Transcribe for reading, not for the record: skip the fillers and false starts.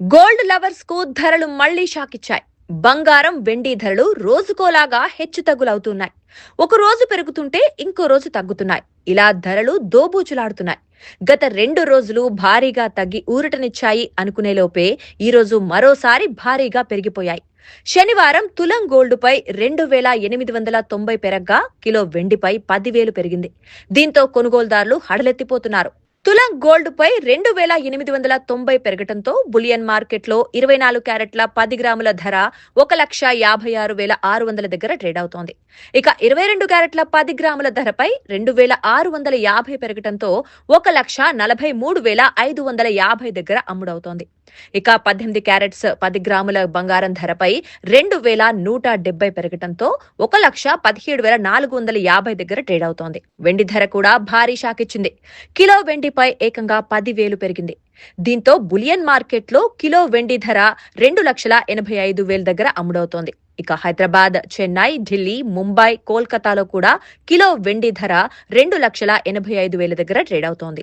Gold lovers కు ధరలు మళ్లీ షాకిచ్చాయి. బంగారం, వెండి ధరలు రోజుకోలాగా హెచ్చుతగ్గులవుతున్నాయి. ఒక రోజు పెరుగుతుంటే ఇంకో రోజు తగ్గుతున్నాయి. ఇలా ధరలు దోబూచులాడుతున్నాయి. గత 2 రోజులు భారీగా తగ్గి ఊరటనిచ్చాయి అనుకునేలోపే ఈ రోజు మరోసారి భారీగా పెరిగిపోయాయి. శనివారం తులం గోల్డుపై 2890 పెరగ్గా కిలో వెండిపై 10,000 పెరిగింది. దీంతో కొనుగోలుదారులు హడలెత్తిపోతున్నారు. తులం గోల్డ్ పై 2890 పెరగటంతో బులియన్ మార్కెట్లో 24 క్యారెట్ల 10 గ్రాముల ధర 1,56,600 దగ్గర ట్రేడ్ అవుతోంది. ఇక 22 క్యారెట్ల 10 గ్రాముల ధరపై 2,650 పెరగటంతో 1,43,550 దగ్గర అమ్ముడవుతోంది. ఇక 18 క్యారెట్స్ 10 గ్రాముల బంగారం ధరపై 2,170 పెరగటంతో 1,17,450 దగ్గర ట్రేడ్ అవుతోంది. వెండి ధర కూడా భారీ షాకిచ్చింది. కిలో వెండిపై ఏకంగా 10,000 పెరిగింది. దీంతో బులియన్ మార్కెట్లో కిలో వెండి ధర 2,85,000 దగ్గర అమ్ముడవుతోంది. ఇక హైదరాబాద్, చెన్నై, ఢిల్లీ, ముంబై, కోల్కతాలో కూడా కిలో వెండి ధర 2,85,000 దగ్గర ట్రేడ్ అవుతోంది.